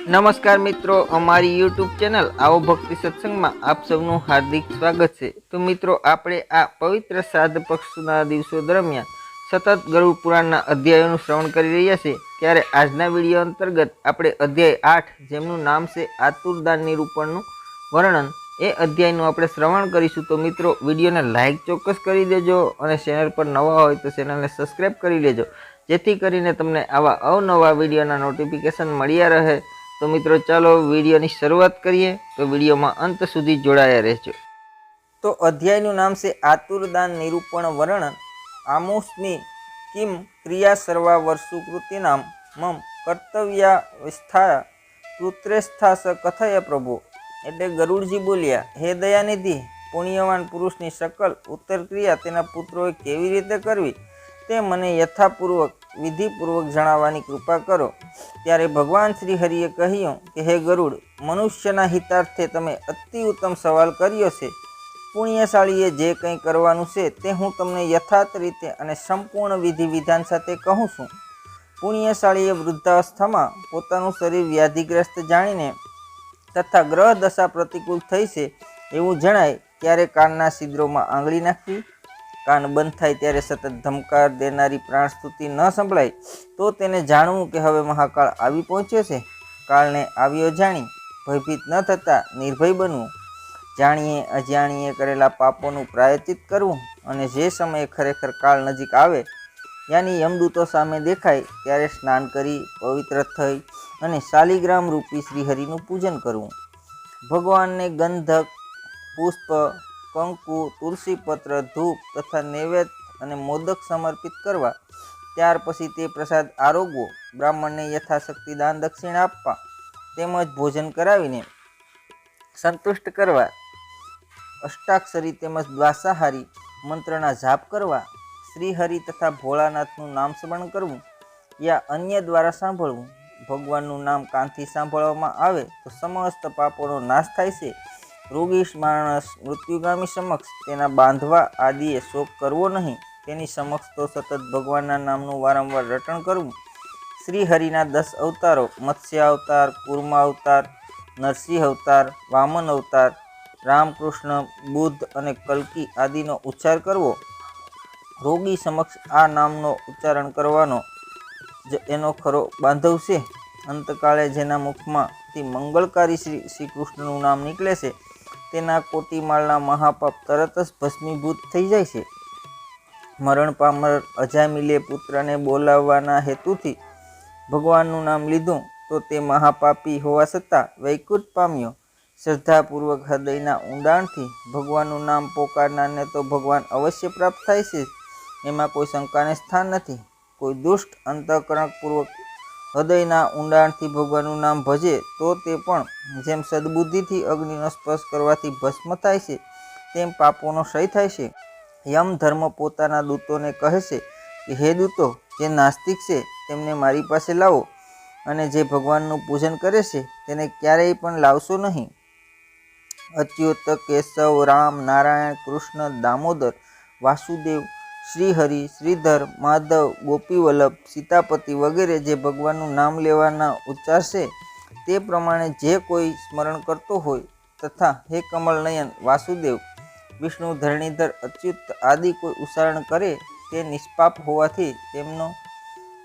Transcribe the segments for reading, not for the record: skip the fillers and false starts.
नमस्कार मित्रों, अमारी यूट्यूब चेनल आओ भक्ति सत्संग में आप सबनु हार्दिक स्वागत है। तो मित्रों, आपणे आ पवित्र श्राद्ध पक्षना दिवसों दरमियान सतत गरुड़ पुराणना अध्यायों श्रवण करी रह्या छे। त्यारे आजना विडियो अंतर्गत आपणे अध्याय 8 जेमनुं नाम छे आतुरदान निरूपणनुं वर्णन ए अध्यायनुं आपणे श्रवण करीशुं। तो मित्रों, विडियोने लाइक चोक्कस करी देजो अने चेनल पर नवा होय तो चेनलने सब्सक्राइब करी लेजो, जेथी करीने तमने आवा अवनवा विडियोना नोटिफिकेशन मळ्या रहे। तो मित्रों, चलो वीडियो की शुरुआत करिए। तो वीडियो में अंत सुधी जोड़ाया रहजो। तो अध्यायनु नाम से आतुरदान निरूपण वर्णन। आमुष्मी किम क्रिया सर्वा वर्षुकृति नाम मम कर्तव्यावस्था पुत्रेस्था स कथय प्रभु। एटले गरुड़जी बोलिया, हे दयानिधि, पुण्यवान पुरुषनी सकल उत्तर क्रिया तेना पुत्रोए केवी रीते करवी ते मने यथापूर्वक विधिपूर्वक जणाववानी कृपा करो। त्यारे भगवान श्री हरिए कह्युं कि हे गरुड़, मनुष्यना हितार्थे तमे अति उत्तम सवाल कर्यो छे। पुण्यशाळीए जे कंई करवानुं छे ते हूँ तमने यथार्थ रीते अने संपूर्ण विधि विधान साथे कहूँ छूं। पुण्यशाळीए वृद्धावस्थामां पोतानुं शरीर व्याधिग्रस्त जाणीने तथा ग्रह दशा प्रतिकूल थई छे एवुं जणाय त्यारे कानना छिद्रोमां आंगળી नाखवी। कान बंद थाय त्यारे सतत धमकार देनारी प्राणस्तुति न संभळाय तो तेने जाणवुं के हवे महाकाळ आवी पहोंच्यो छे। काळने આવ્યો जाणी भयभीत न थता निर्भय बनવું, जाणीए अजाणीए करेला पापोनुं प्रायश्चित करवुं અને જે સમયે ખરેખર કાળ નજીક આવે यानी यमदूतो सामे देखाय त्यारे स्नान करी पवित्र थई અને શાલિગ્રામ રૂપી શ્રીહરિનું પૂજન કરવું। ભગવાનને ગંધક, પુષ્પ, કંકુ, तुलसीपत्र, धूप तथा नैवेद्य અને મોદક समर्पित करवा। त्यार पछी ते प्रसाद आरोगवो, ब्राह्मणने यथाशक्ति दान दक्षिणा आपवा तेमज भोजन करावीने संतुष्ट करवा। अष्टाक्षरी तेमज द्वासाहारी मंत्रना जाप करवा। श्रीहरि तथा भोळानाथनुं नाम स्मरण करवुं या अन्य द्वारा सांभळवुं। भगवाननुं नाम कानथी सांभळवामां आवे तो समस्त पापोनो नाश थाय छे। रोगी माणस मृत्युगामी समक्ष तेना बांधवा आदिए शोक करवो नहीं, तेनी समक्ष तो सतत भगवानना नामनुं वारंवार रटण करवुं। श्रीहरिना 10 अवतारो मत्स्य अवतार, कूर्मा अवतार, नरसिंह अवतार, वामन अवतार, रामकृष्ण, बुद्ध अने कल्की आदिनो उच्चार करवो। रोगी समक्ष आ नामनो उच्चारण करवानो ज एनो खरो बांधव छे। अंतकाळे जेना मुखमांथी मंगलकारी श्रीकृष्णनुं नाम निकळे छे तेना कोटीमाळना महापाप तरत ज भस्मीभूत थई जाय छे। मरण पामर अजामिले पुत्रने बोलाववाना हेतुथी भगवाननुं नाम लीधुं तो ते महापापी होवा छतां वैकुंठ पाम्यो। श्रद्धापूर्वक हृदयना ऊंडाणथी भगवाननुं नाम पोकारनारने तो भगवान अवश्य प्राप्त थाय छे, एमां कोई शंकाने स्थान नथी। कोई दुष्ट अंतःकरणपूर्वक हृदयना ऊंडाणथी भगवाननुं नाम भजे तो ते पण जेम सद्बुद्धिथी अग्निनो स्पर्श करवाथी भस्म थाय छे तेम पापोनो क्षय थाय छे। यम धर्म पोताना दूतोने कहे छे कि हे दूतो, जे नास्तिक छे तेमने मारी पासे लावो अने जे भगवाननुं पूजन करे छे तेने क्यारेय पण लावशो नहीं। अच्युत, केशव, राम, नारायण, कृष्ण, दामोदर, वासुदेव, श्रीहरि, श्रीधर, माधव, गोपीवल्लभ, सीतापति वगैरह जे भगवाननुं नाम लेवाना उच्चार छे ते प्रमाणे जे कोई स्मरण करतो होय तथा हे कमल नयन वासुदेव, विष्णु, धरणीधर, अच्युत आदि कोई उच्चारण करे ते निष्पाप होवाथी तेमनो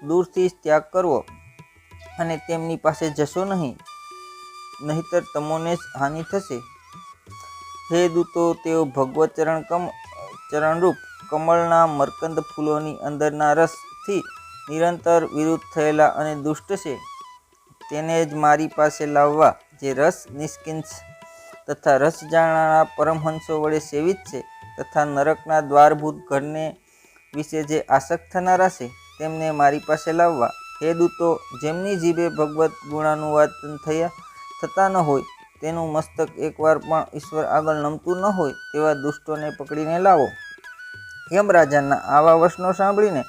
दूरथी त्याग करवो अने तेमनी पासे जशो नहीं, नहीतर तमोने ज हानि थशे। हे दूतो, तेओ भगवत चरणरूप कमलना मरकंद फूलोनी अंदરના રસથી નિરંતર વિરુદ્ધ થયેલા અને દુષ્ટ છે તેને જ મારી પાસે લાવવા, જે રસ નિષ્કિંચ તથા રસ જાણનારા પરમહંસો વડે સેવિત છે તથા નરકના દ્વારભૂત ઘરને વિશે જે આસક્ત થનારા છે તેમને મારી પાસે લાવવા। હે દૂતો, જેમની જીભે ભગવત ગુણાનુવાદન થતા ન હોય, તેનું મસ્તક એકવાર પણ ઈશ્વર આગળ નમતું ન હોય તેવા દુષ્ટોને પકડીને લાવો। यमराजाना आवा वचनो सांभळीने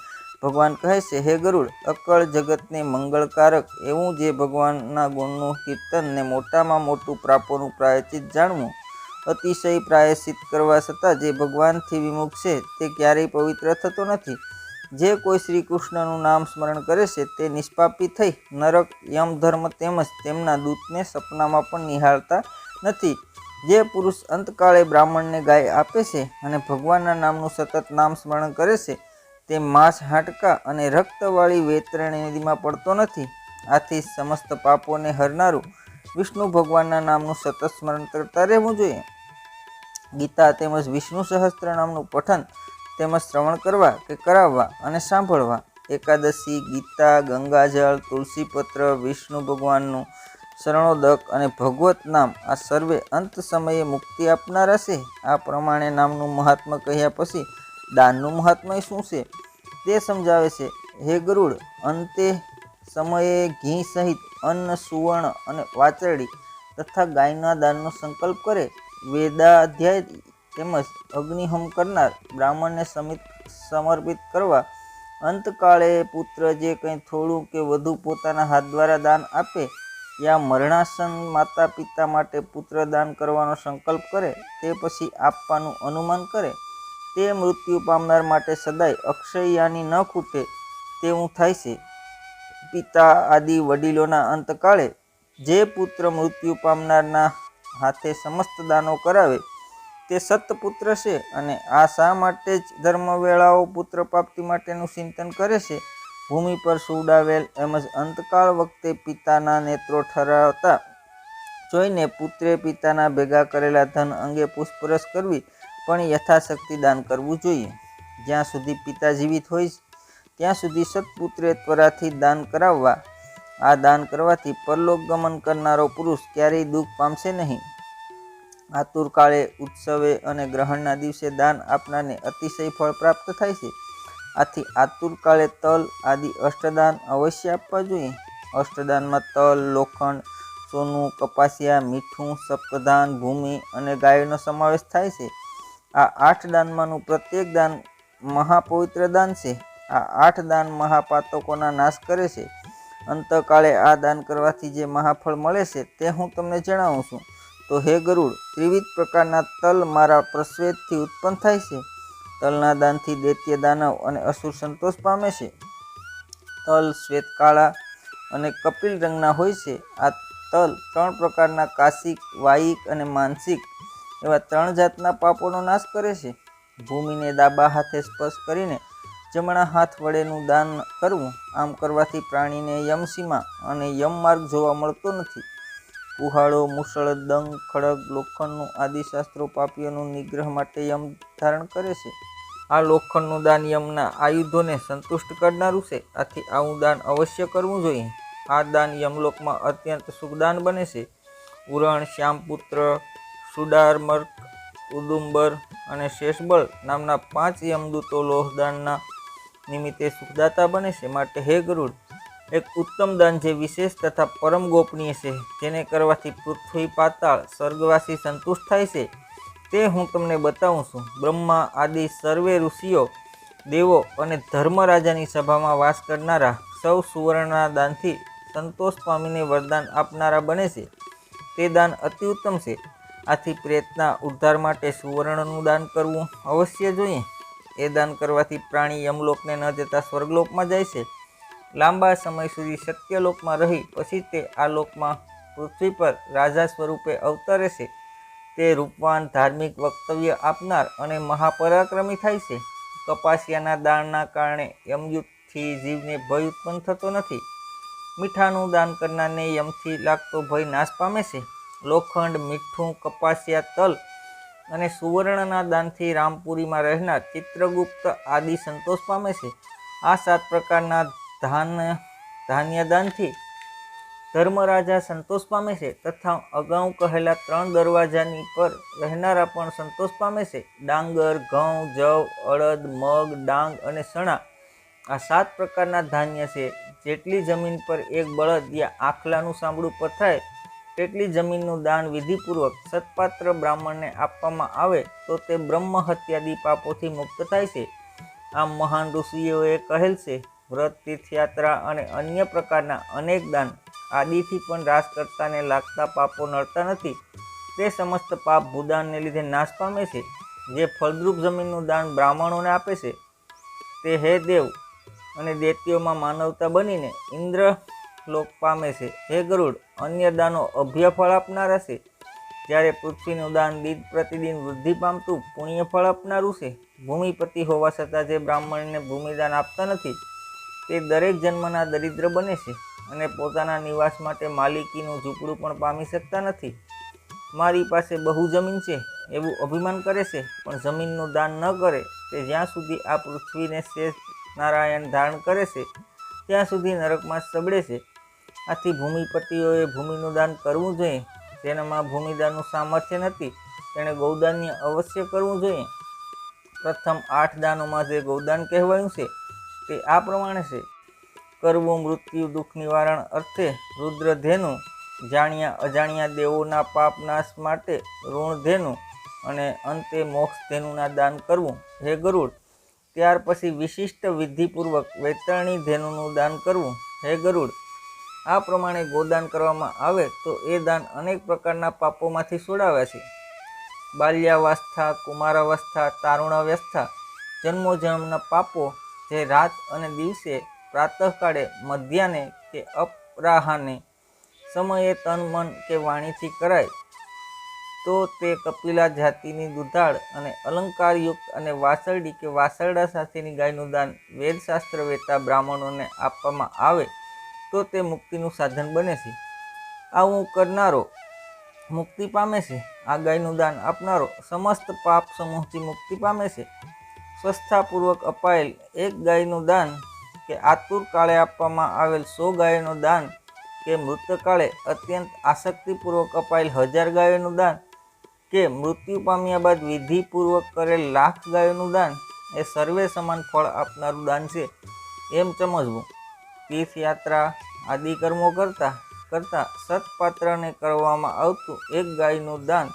भगवान कहे छे, हे गरुड़, अकल जगतने मंगलकारक एवं जे भगवानना गुणनुं कीर्तन ने मोटामां मोटुं पापोनुं प्रायश्चित जाणवुं। अतिशय प्रायश्चित करवा छतां जे भगवानथी विमुख छे ते क्यारेय पवित्र थतो नथी। જે કોઈ શ્રી કૃષ્ણનું નામ સ્મરણ કરે છે તે નિષ્પાપી થઈ નરક, યમ ધર્મ તેમજ તેમના દૂતને સપનામાં પણ નિહાળતા નથી. જે પુરુષ અંતકાળે બ્રાહ્મણને ગાય આપે છે અને ભગવાનના નામનું સતત નામ સ્મરણ કરે છે તે માંસ, હાડકાં અને રક્તવાળી વૈતરણી નદીમાં પડતો નથી. આથી સમસ્ત પાપોને હરનારું વિષ્ણુ ભગવાનના નામનું સતત સ્મરણ કરતા રહેવું જોઈએ. ગીતા તેમજ વિષ્ણુ સહસ્ત્ર નામનું પઠન તેમજ શ્રવણ કરવા કે કરાવવા અને સાંભળવા. એકાદશી, ગીતા, ગંગાજળ, તુલસીપત્ર, વિષ્ણુ ભગવાનનું શરણોદક અને ભગવત નામ આ સર્વે અંત સમયે મુક્તિ આપનારા છે. આ પ્રમાણે નામનું મહાત્મ્ય કહ્યા પછી દાનનું મહાત્મ્ય શું છે તે સમજાવે છે. હે ગરુડ, અંતે સમયે ઘી સહિત અન્ન, સુવર્ણ અને વાચરડી તથા ગાયના દાનનો સંકલ્પ કરે, વેદાધ્યાય તેમજ અગ્નિહોમ કરનાર બ્રાહ્મણને સમર્પિત કરવા, અંતકાળે પુત્ર જે કંઈ થોડું કે વધુ પોતાના હાથ દ્વારા દાન આપે, યા મરણાસન માતા પિતા માટે પુત્ર દાન કરવાનો સંકલ્પ કરે, તે પછી આપવાનું અનુમાન કરે, તે મૃત્યુ પામનાર માટે સદાય અક્ષયયાની ન ખૂટે તેવું થાય છે. પિતા આદિ વડીલોના અંતકાળે જે પુત્ર મૃત્યુ પામનારના હાથે સમસ્ત દાનો કરાવે તે સત્પુત્ર છે. અને આ શા માટે જ ધર્મવેળાઓ પુત્ર પ્રાપ્તિ માટેનું ચિંતન કરે છે. ભૂમિ પર સુવડાવેલ એમજ અંતકાળ વખતે પિતાના નેત્રો ઠરાવતા જોઈને પુત્રે પિતાના ભેગા કરેલા ધન અંગે પૂછપરછ કરવી, પણ યથાશક્તિ દાન કરવું જોઈએ. જ્યાં સુધી પિતા જીવિત હોય ત્યાં સુધી સત્પુત્રે ત્વરાથી દાન કરાવવા. આ દાન કરવાથી પરલોક ગમન કરનારો પુરુષ ક્યારેય દુઃખ પામશે નહીં. આતુર કાળે, ઉત્સવે અને ગ્રહણના દિવસે દાન આપનારને અતિશય ફળ પ્રાપ્ત થાય છે. આથી આતુર કાળે તલ આદિ અષ્ટદાન અવશ્ય આપવા જોઈએ. અષ્ટદાનમાં તલ, લોખંડ, સોનું, કપાસિયા, મીઠું, સપ્તધાન, ભૂમિ અને ગાયનો સમાવેશ થાય છે. આ 8 દાનમાંનું પ્રત્યેક દાન મહાપવિત્ર દાન છે. આ 8 દાન મહાપાતકોના નાશ કરે છે. અંતકાળે આ દાન કરવાથી જે મહાફળ મળે છે તે હું તમને જણાવું છું. તો હે ગરુડ, ત્રિવિધ પ્રકારના તલ મારા પ્રસ્વેદથી ઉત્પન્ન થાય છે. તલના દાનથી દૈત્ય, દાનવ અને અસુર સંતોષ પામે છે. તલ શ્વેત, કાળા અને કપિલ રંગના હોય છે. આ તલ 3 પ્રકારના કાશિક, વાયિક અને માનસિક એવા 3 જાતના પાપોનો નાશ કરે છે. ભૂમિને ડાબા હાથે સ્પર્શ કરીને જમણા હાથ વડેનું દાન કરવું. આમ કરવાથી પ્રાણીને યમસીમા અને યમમાર્ગ જોવા મળતો નથી. કુહાડો, મુસળ, દંગ, ખડગ, લોખંડનું આદિ શાસ્ત્રો પાપીઓનું નિગ્રહ માટે યમ ધારણ કરે છે. આ લોખંડનું દાન યમના આયુધોને સંતુષ્ટ કરનારું છે. આથી આવું દાન અવશ્ય કરવું જોઈએ. આ દાન યમલોકમાં અત્યંત સુખદાન બને છે. ઉરણ, શ્યામપુત્ર, સુડાર્મર્ક, ઉદુંબર અને શેષબળ નામના 5 યમદૂતો લોહદાનના નિમિત્તે સુખદાતા બને છે. માટે હે ગરુડ, એક ઉત્તમ દાન જે વિશેષ તથા પરમ ગોપનીય છે, જેને કરવાથી પૃથ્વી, પાતાળ, સ્વર્ગવાસી સંતુષ્ટ થાય છે, તે હું તમને બતાવું છું. બ્રહ્મા આદિ સર્વે ઋષિઓ, દેવો અને ધર્મરાજાની સભામાં વાસ કરનારા સૌ સુવર્ણના દાનથી સંતોષ પામીને વરદાન આપનારા બને છે. તે દાન અતિ ઉત્તમ છે. આથી પ્રેતના ઉદ્ધાર માટે સુવર્ણનું દાન કરવું અવશ્ય જોઈએ. એ દાન કરવાથી પ્રાણી યમલોકને ન જતા સ્વર્ગલોકમાં જાય છે. લાંબા સમય સુધી સત્યલોકમાં રહી પછી તે આ લોકમાં પૃથ્વી પર રાજા સ્વરૂપે અવતરે છે. તે રૂપવાન, ધાર્મિક, વક્તવ્ય આપનાર અને મહાપરાક્રમી થાય છે. કપાસિયાના દાનના કારણે યમયુગથી જીવને ભય ઉત્પન્ન થતો નથી. મીઠાનું દાન કરનારને યમથી લાગતો ભય નાશ પામે છે. લોખંડ, મીઠું, કપાસિયા, તલ અને સુવર્ણના દાનથી રામપુરીમાં રહેનાર ચિત્રગુપ્ત આદિ સંતોષ પામે છે. આ 7 પ્રકારના ધાન્ય દાનથી ધર્મરાજા સંતોષ પામે છે તથા અગાઉ કહેલા 3 દરવાજાની પર રહેનારા પણ સંતોષ પામે છે. ડાંગર, ઘઉં, જવ, અડદ, મગ, ડાંગ અને ચણા આ 7 પ્રકારના ધાન્ય છે. જેટલી જમીન પર એક બળદ યા આખલાનું સાંભળું પથરાય તેટલી જમીનનું દાન વિધિપૂર્વક સત્પાત્ર બ્રાહ્મણને આપવામાં આવે તો તે બ્રહ્મ હત્યાદિ પાપોથી મુક્ત થાય છે. આમ મહાન ઋષિઓએ કહેલ છે, વ્રત, તીર્થયાત્રા અને અન્ય પ્રકારના અનેક દાન આદિથી પણ રાસકર્તાને લાગતા પાપો નડતા નથી. તે સમસ્ત પાપ ભૂદાનને લીધે નાશ પામે છે. જે ફળદ્રુપ જમીનનું દાન બ્રાહ્મણોને આપે છે તે હે દેવ અને દૈત્યોમાં માનવતા બનીને ઇન્દ્ર લોક પામે છે. હે ગરુડ, અન્ય દાનો અભ્ય ફળ આપનારા છે, જ્યારે પૃથ્વીનું દાન દિન પ્રતિદિન વૃદ્ધિ પામતું પુણ્ય ફળ આપનારું છે. ભૂમિપતિ હોવા છતાં જે બ્રાહ્મણને ભૂમિદાન આપતા નથી તે દરેક જન્મના દરિદ્ર બને છે અને પોતાના નિવાસ માટે માલિકીનું ઝૂંપડું પણ પામી શકતા નથી. મારી પાસે બહુ જમીન છે એવું અભિમાન કરે છે, પણ જમીનનું દાન ન કરે તે જ્યાં સુધી આ પૃથ્વીને શેષ નારાયણ ધારણ કરે છે ત્યાં સુધી નરકમાં જ સબડે છે. આથી ભૂમિપતિઓએ ભૂમિનું દાન કરવું જોઈએ. જેનામાં ભૂમિદાનનું સામર્થ્ય નથી તેણે ગૌદાન્ય અવશ્ય કરવું જોઈએ. પ્રથમ 8 દાનોમાં જે ગૌદાન કહેવાયું છે તે આ પ્રમાણે છે: કરવું મૃત્યુ દુઃખ નિવારણ અર્થે રુદ્રધેનુ, જાણ્યા અજાણ્યા દેવોના પાપ નાશ માટે ઋણધેનુ, અને અંતે મોક્ષધેનુના દાન કરવું. હે ગરુડ, ત્યાર પછી વિશિષ્ટ વિધિપૂર્વક વૈતરણી ધેનુનું દાન કરવું. હે ગરુડ, આ પ્રમાણે ગોદાન કરવામાં આવે તો એ દાન અનેક પ્રકારના પાપોમાંથી છોડાવે છે. બાલ્યાવસ્થા, કુમારાવસ્થા, તારુણાવસ્થા, જન્મોજન્મના પાપો જે રાત અને દિવસે, પ્રાતઃકાળે, મધ્યાહ્ને કે અપરાહ્ને સમયે તન મન કે વાણીથી કરાય તો તે કપિલા જાતિની દુધાળ અને અલંકારયુક્ત અને વાસરડી કે વાસરડા સાથેની ગાયનું દાન વેદશાસ્ત્ર વેતા બ્રાહ્મણોને આપવામાં આવે તો તે મુક્તિનું સાધન બને છે. આવું કરનારો મુક્તિ પામે છે. આ ગાયનું દાન આપનારો સમસ્ત પાપ સમૂહથી મુક્તિ પામે છે. સ્વસ્થતાપૂર્વક અપાયેલ 1 ગાયનું દાન કે આતુર કાળે આપવામાં આવેલ 100 ગાયોનું દાન કે મૃતકાળે અત્યંત આસક્તિપૂર્વક અપાયેલ 1000 ગાયોનું દાન કે મૃત્યુ પામ્યા બાદ વિધિપૂર્વક કરેલ 1,00,000 ગાયોનું દાન એ સર્વે સમાન ફળ આપનારું દાન છે એમ સમજવું. તીર્થયાત્રા આદિ કર્મો કરતા સત્પાત્રને કરવામાં આવતું 1 ગાયનું દાન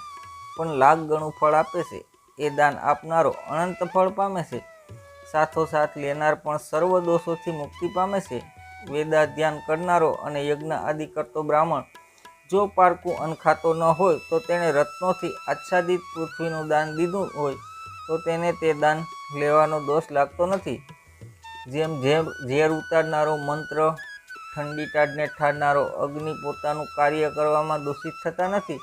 પણ 1,00,000 ગણું ફળ આપે છે. એ દાન આપનારો અનંત ફળ પામે છે. સાથોસાથ લેનાર પણ સર્વ દોષોથી મુક્તિ પામે છે. વેદાધ્યાન કરનારો અને યજ્ઞ આદિ કરતો બ્રાહ્મણ જો પારકું અન્ન ખાતો ન હોય તો તેણે રત્નોથી આચ્છાદિત પૃથ્વીનું દાન દીધું હોય તો તેને તે દાન લેવાનો દોષ લાગતો નથી. જેમ ઝેર ઉતારનારો મંત્ર, ઠંડી ટાઢને ઠારનારો અગ્નિ પોતાનું કાર્ય કરવામાં દૂષિત થતા નથી,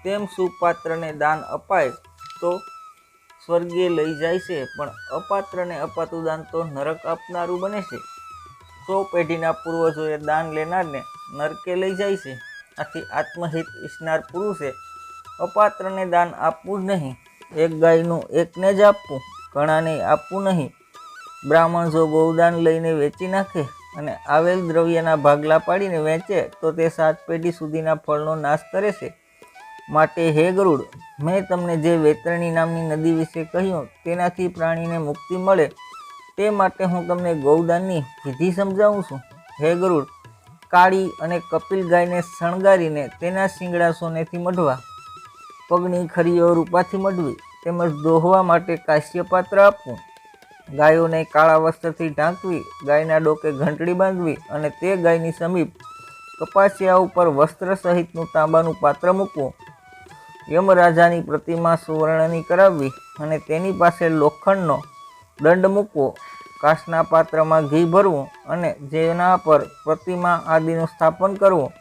તેમ સુપાત્રને દાન અપાય તો સ્વર્ગે લઈ જાય છે, પણ અપાત્રને અપાતું દાન તો નરક આપનારું બને છે. 100 પેઢીના પૂર્વજોએ દાન લેનારને નરકે લઈ જાય છે. આથી આત્મહિત ઈચ્છનાર પુરુષે અપાત્રને દાન આપવું જ નહીં. 1 ગાયનું એકને જ આપવું, ઘણાને આપવું નહીં. બ્રાહ્મણ જો ગૌદાન લઈને વેચી નાખે અને આવેલ દ્રવ્યના ભાગલા પાડીને વેચે તો તે 7 પેઢી સુધીના ફળનો નાશ કરે છે. માટે હે ગરુડ, મેં તમને જે વૈતરણી નામની નદી વિશે કહ્યું તેનાથી પ્રાણીને મુક્તિ મળે તે માટે હું તમને ગૌદાનની વિધિ સમજાવું છું. હે ગરુડ, કાળી અને કપિલ ગાયને શણગારીને તેના શિંગડા સોનેથી મઢવા, પગની ખરીઓ રૂપાથી મઢવી, તેમજ દોહવા માટે કાશ્ય પાત્ર આપવું. ગાયોને કાળા વસ્ત્રથી ઢાંકવી, ગાયના ડોકે ઘંટડી બાંધવી અને તે ગાયની સમીપ કપાસિયા ઉપર વસ્ત્ર સહિતનું તાંબાનું પાત્ર મૂકવું. યમરાજાની પ્રતિમા સુવર્ણની કરાવવી અને તેની પાસે લોખંડનો દંડ મૂકવો. કાચના પાત્રમાં ઘી ભરવું અને જેના પર પ્રતિમા આદિનું સ્થાપન કરવું.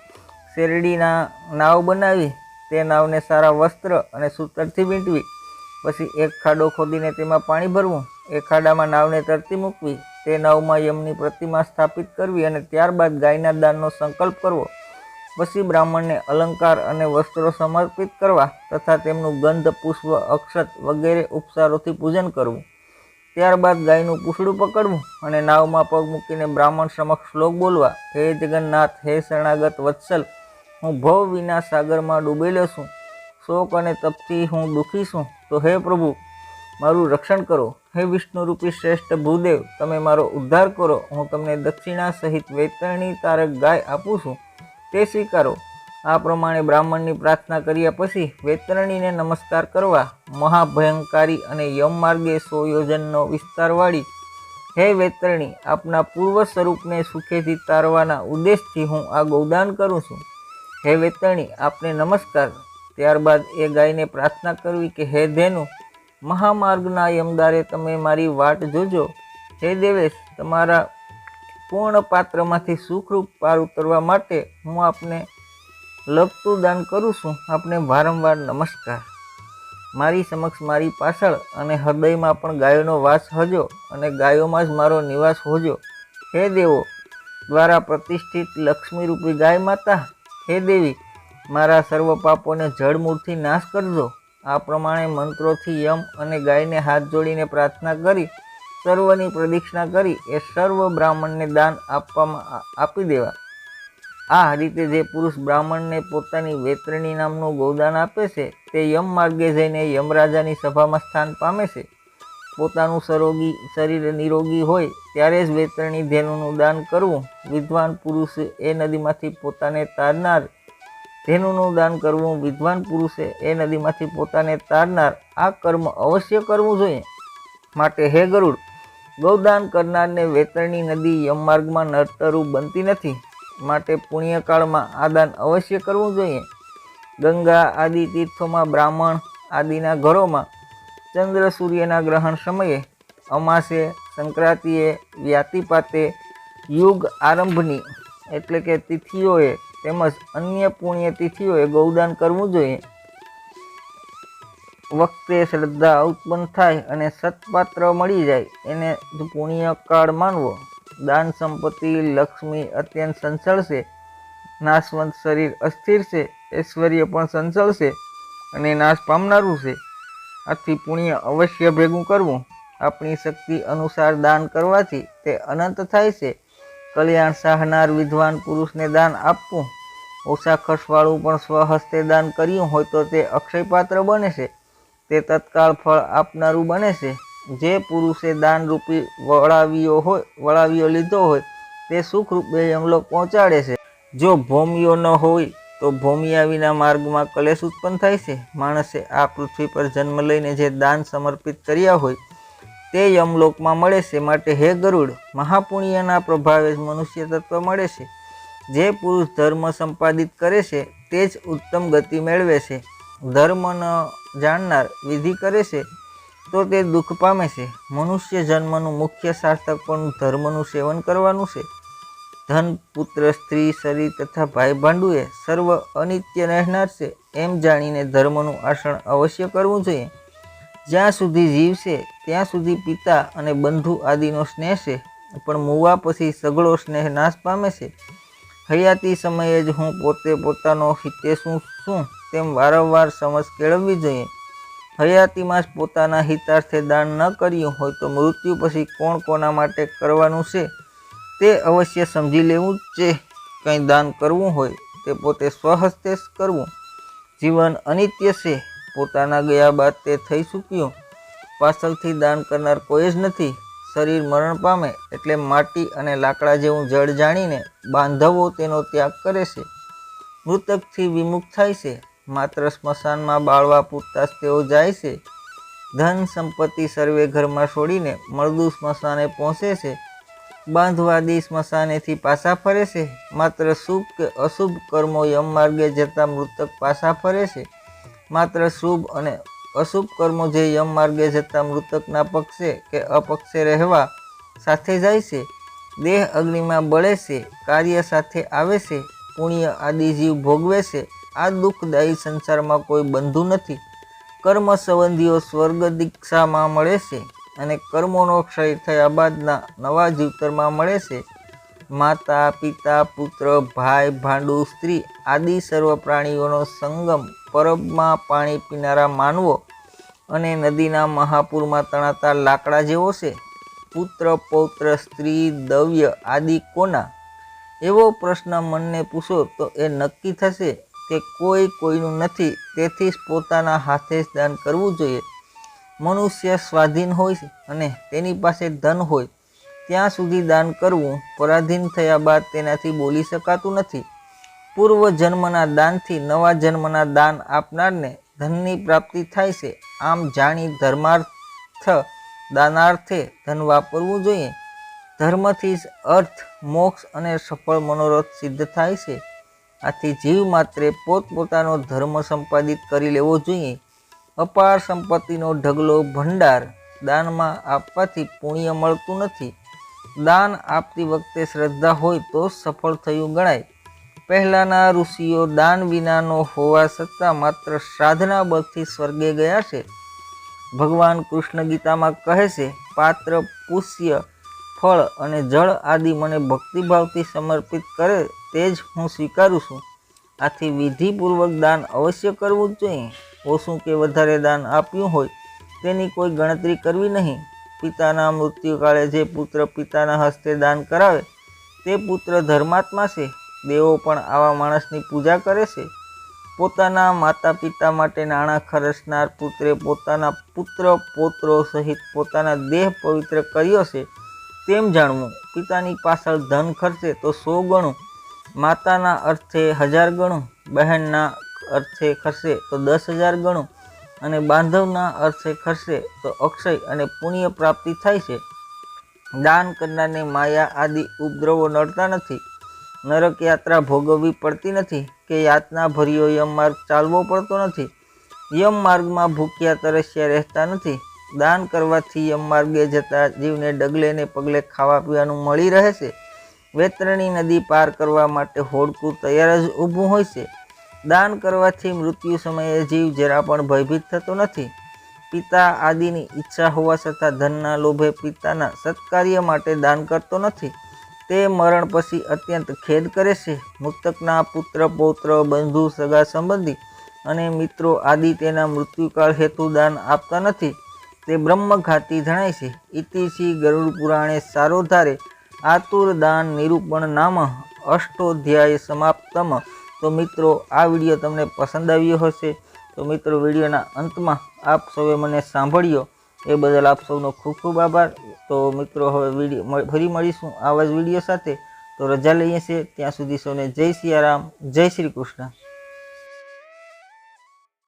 શેરડીના નાવ બનાવી તે નાવને સારા વસ્ત્ર અને સૂતરથી વીંટવી. પછી એક ખાડો ખોદીને તેમાં પાણી ભરવું. એ ખાડામાં નાવને તરતી મૂકવી. તે નાવમાં યમની પ્રતિમા સ્થાપિત કરવી અને ત્યારબાદ ગાયના દાનનો સંકલ્પ કરવો. પછી બ્રાહ્મણને અલંકાર અને વસ્ત્રો સમર્પિત કરવા તથા તેમનું ગંધ, પુષ્પ, અક્ષત વગેરે ઉપચારોથી પૂજન કરવું. ત્યારબાદ ગાયનું પૂંછડું પકડવું અને નાવમાં પગ મૂકીને બ્રાહ્મણ સમક્ષ શ્લોક બોલવા: હે જગન્નાથ, હે શરણાગત વત્સલ, હું ભવ વિના સાગરમાં ડૂબેલો છું. શોક અને તપથી હું દુઃખી છું, તો હે પ્રભુ મારું રક્ષણ કરો. હે વિષ્ણુરૂપી શ્રેષ્ઠ ભૂદેવ, તમે મારો ઉદ્ધાર કરો. હું તમને દક્ષિણા સહિત વૈતરણી તારક ગાય આપું છું, તે સ્વીકારો. આ પ્રમાણે બ્રાહ્મણની પ્રાર્થના કર્યા પછી વૈતરણીને નમસ્કાર કરવા. મહાભયંકારી અને યમ માર્ગે 100 યોજનનો વિસ્તારવાળી હે વૈતરણી, આપના પૂર્વ સ્વરૂપને સુખેથી તારવાના ઉદ્દેશથી હું આ ગૌદાન કરું છું. હે વૈતરણી, આપને નમસ્કાર. ત્યારબાદ એ ગાયને પ્રાર્થના કરવી કે હે ધેનુ, મહામાર્ગના યમદારે તમે મારી વાટ જોજો. હે દેવેશ, તમારા પૂર્ણ પાત્રમાંથી સુખરૂપ પાર ઉતરવા માટે હું આપને લગતું દાન કરું છું. આપને વારંવાર નમસ્કાર. મારી સમક્ષ, મારી પાછળ અને હૃદયમાં પણ ગાયોનો વાસ હજો અને ગાયોમાં જ મારો નિવાસ હોજો. હે દેવો દ્વારા પ્રતિષ્ઠિત લક્ષ્મીરૂપી ગાય માતા, હે દેવી મારા સર્વ પાપોને જળમૂળથી નાશ કરજો. આ પ્રમાણે મંત્રોથી યમ અને ગાયને હાથ જોડીને પ્રાર્થના કરી સર્વની પ્રદક્ષિણા કરી એ સર્વ બ્રાહ્મણને દાન આપી દેવા. આ રીતે જે પુરુષ બ્રાહ્મણને પોતાની વેતરણી નામનું ગૌદાન આપે છે તે યમ માર્ગે જઈને યમરાજાની સભામાં સ્થાન પામે છે. પોતાનું શરીર નિરોગી હોય ત્યારે જ વેતરણી ધેનુનું દાન કરવું. વિદ્વાન પુરુષે એ નદીમાંથી પોતાને તારનાર ધેનુનું દાન કરવું. વિદ્વાન પુરુષે એ નદીમાંથી પોતાને તારનાર આ કર્મ અવશ્ય કરવું જોઈએ. માટે હે ગરુડ, ગૌદાન કરનારને વેતરણી નદી યમમાર્ગમાં નડતરૂપ બનતી નથી. માટે પુણ્યકાળમાં આ દાન અવશ્ય કરવું જોઈએ. ગંગા આદિ તીર્થોમાં, બ્રાહ્મણ આદિના ઘરોમાં ચંદ્ર સૂર્યના ગ્રહણ સમયે, અમાસે, સંક્રાંતિએ, વ્યાતિપાતે, યુગ આરંભની એટલે કે તિથિઓએ તેમજ અન્ય પુણ્ય તિથિઓએ ગૌદાન કરવું જોઈએ. વખતે શ્રદ્ધા ઉત્પન્ન થાય અને સત્પાત્ર મળી જાય એને પુણ્યકાળ માનવો. દાન સંપત્તિ લક્ષ્મી અત્યંત સંચળ છે. નાશવંત શરીર અસ્થિર છે. ઐશ્વર્ય પણ સંચળ છે અને નાશ પામનારું છે. આથી પુણ્ય અવશ્ય ભેગું કરવું. આપણી શક્તિ અનુસાર દાન કરવાથી તે અનંત થાય છે. કલ્યાણ સાહનાર વિદ્વાન પુરુષને દાન આપવું. ઓછા ખર્ચવાળું પણ સ્વહસ્તે દાન કર્યું હોય તો તે અક્ષયપાત્ર બને છે. તે તત્કાળ ફળ આપનારું બને છે. જે પુરુષે દાન રૂપી વળાવીઓ લીધો હોય તે સુખરૂપે યમલોક પહોંચાડે છે. જો ભૌમિયો ન હોય તો ભૌમિયા વિના માર્ગમાં કલેશ ઉત્પન્ન થાય છે. માણસે આ પૃથ્વી પર જન્મ લઈને જે દાન સમર્પિત કર્યા હોય તે યમલોકમાં મળે છે. માટે હે ગરુડ, મહાપુણ્યના પ્રભાવે જ મનુષ્ય તત્વ મળે છે. જે પુરુષ ધર્મ સંપાદિત કરે છે તે જ ઉત્તમ ગતિ મેળવે છે. ધર્મ ન જાણનાર વિધિ કરે છે તો તે દુઃખ પામે છે. મનુષ્ય જન્મનું મુખ્ય સાર્થક પણ ધર્મનું સેવન કરવાનું છે. ધન, પુત્ર, સ્ત્રી, શરીર તથા ભાઈ ભાંડુએ સર્વ અનિત્ય રહેનાર છે એમ જાણીને ધર્મનું આચરણ અવશ્ય કરવું જોઈએ. જ્યાં સુધી જીવ છે ત્યાં સુધી પિતા અને બંધુ આદિનો સ્નેહ છે, પણ મૂવા પછી સઘળો સ્નેહ નાશ પામે છે. હયાતી સમયે જ હું પોતે પોતાનો હિતેશુ છું તેમ વારંવાર સમજ કેળવવી જોઈએ. હયાતીમાં જ પોતાના હિતાર્થે દાન ન કર્યું હોય તો મૃત્યુ પછી કોણ કોના માટે કરવાનું છે તે અવશ્ય સમજી લેવું જ છે. કંઈ દાન કરવું હોય તે પોતે સ્વહસ્તે જ કરવું. જીવન અનિત્ય છે. પોતાના ગયા બાદ તે થઈ ચૂક્યું. પાછળથી દાન કરનાર કોઈ જ નથી. શરીર મરણ પામે એટલે માટી અને લાકડા જેવું જળ જાણીને બાંધવો તેનો ત્યાગ કરે છે. મૃતકથી વિમુખ થાય છે. માત્ર સ્મશાનમાં બાળવા પૂરતા જ તેઓ જાય છે. ધન સંપત્તિ સર્વે ઘરમાં છોડીને મળદું સ્મશાને પહોંચે છે. બાંધવાદી સ્મશાનેથી પાછા ફરે છે. માત્ર શુભ કે અશુભ કર્મો યમ માર્ગે જતા મૃતક પાછા ફરે છે. માત્ર શુભ અને અશુભ કર્મો જે યમ માર્ગે જતા મૃતકના પક્ષે કે અપક્ષે રહેવા સાથે જાય છે. દેહ અગ્નિમાં બળે છે. કાર્ય સાથે આવે છે. પુણ્ય આદિ જીવ ભોગવે છે. આ દુઃખદાયી સંસારમાં કોઈ બંધુ નથી. કર્મ સંબંધીઓ સ્વર્ગ દીક્ષામાં મળે છે અને કર્મોનો ક્ષય થયા બાદના નવા જીવતરમાં મળે છે. માતા, પિતા, પુત્ર, ભાઈ, ભાંડુ, સ્ત્રી આદિ સર્વ પ્રાણીઓનો સંગમ પરબમાં પાણી પીનારા માનવો અને નદીના મહાપૂરમાં તણાતા લાકડા જેવો છે. પુત્ર, પૌત્ર, સ્ત્રી, દવ્ય આદિ કોના? એવો પ્રશ્ન મનને પૂછો તો એ નક્કી થશે કે કોઈ કોઈનું નથી. તેથી જ પોતાના હાથે જ દાન કરવું જોઈએ. મનુષ્ય સ્વાધીન હોય અને તેની પાસે ધન હોય ત્યાં સુધી દાન કરવું. પરાધીન થયા બાદ તેનાથી બોલી શકાતું નથી. પૂર્વ જન્મના દાનથી નવા જન્મના દાન આપનારને ધનની પ્રાપ્તિ થાય છે. આમ જાણી ધર્માર્થ દાનાર્થે ધન વાપરવું જોઈએ. ધર્મથી જ અર્થ, મોક્ષ અને સફળ મનોરથ સિદ્ધ થાય છે. આથી જીવ માત્રે પોતપોતાનો ધર્મ સંપાદિત કરી લેવો જોઈએ. અપાર સંપત્તિનો ઢગલો ભંડાર દાનમાં આપવાથી પુણ્ય મળતું નથી. દાન આપતી વખતે શ્રદ્ધા હોય તો સફળ થયું ગણાય. પહેલાના ઋષિઓ દાન વિનાનો હોવા છતાં માત્ર શ્રાદ્ધના બળથી સ્વર્ગે ગયા છે. ભગવાન કૃષ્ણ ગીતામાં કહે છે, પાત્ર, પુષ્ય, ફળ અને જળ આદિ મને ભક્તિભાવથી સમર્પિત કરે તે જ હું સ્વીકારું છું. આથી વિધિપૂર્વક દાન અવશ્ય કરવું જ જોઈએ. ઓછું કે વધારે દાન આપ્યું હોય તેની કોઈ ગણતરી કરવી નહીં. પિતાના મૃત્યુકાળે જે પુત્ર પિતાના હસ્તે દાન કરાવે તે પુત્ર ધર્માત્મા છે. દેવો પણ આવા માણસની પૂજા કરે છે. પોતાના માતા પિતા માટે નાણાં ખર્ચનાર પુત્રે પોતાના પુત્ર પૌત્રો સહિત પોતાના દેહ પવિત્ર કર્યો છે તેમ જાણવું. પિતાની પાછળ ધન ખર્ચે તો 100 ગણું, માતાના અર્થે 1000 ગણું, બહેનના અર્થે ખર્ચે તો 10,000 ગણું અને બાંધવના અર્થે ખર્ચે તો અક્ષય અને પુણ્ય પ્રાપ્તિ થાય છે. દાન કરનારને માયા આદિ ઉપદ્રવો નડતા નથી, નરક યાત્રા ભોગવવી પડતી નથી કે યાતના ભર્યો યમમાર્ગ ચાલવો પડતો નથી. યમમાર્ગમાં ભૂખ્યા તરસ્યા રહેતા નથી. દાન કરવાથી યમમાર્ગે જતા જીવને ડગલે ને પગલે ખાવા પીવાનું મળી રહે છે. વેતરણી નદી પાર કરવા માટે હોડકું તૈયાર જ ઊભું હોય છે. દાન કરવાથી મૃત્યુ સમયે જીવ જરા પણ ભયભીત થતો નથી. પિતા આદિની ઈચ્છા હોવા છતાં ધનના લોભે પિતાના સત્કાર્ય માટે દાન કરતો નથી. તે મરણ પછી અત્યંત ખેદ કરે છે. મૃતકના પુત્ર પૌત્ર, બંધુ, સગા સંબંધી અને મિત્રો આદિ તેના મૃત્યુકાળ હેતુ દાન આપતા નથી. તે બ્રહ્મઘાતી જણાય છે. ઇતિ શ્રી ગરુડ પુરાણે સારોધારે આતુર દાન નિરૂપણ નામ અષ્ટોધ્યાય સમાપ્તમ. તો મિત્રો, આ વિડીયો તમને પસંદ આવ્યો હશે. તો મિત્રો, વિડીયોના અંતમાં આપ સૌએ મને સાંભળ્યો એ બદલ આપ સૌનો ખૂબ ખૂબ આભાર. તો મિત્રો, હવે ફરી મળીશું આવા જ વિડીયો સાથે. તો રજા લઈએ છીએ. ત્યાં સુધી સૌને જય સિયારામ, જય શ્રી કૃષ્ણ.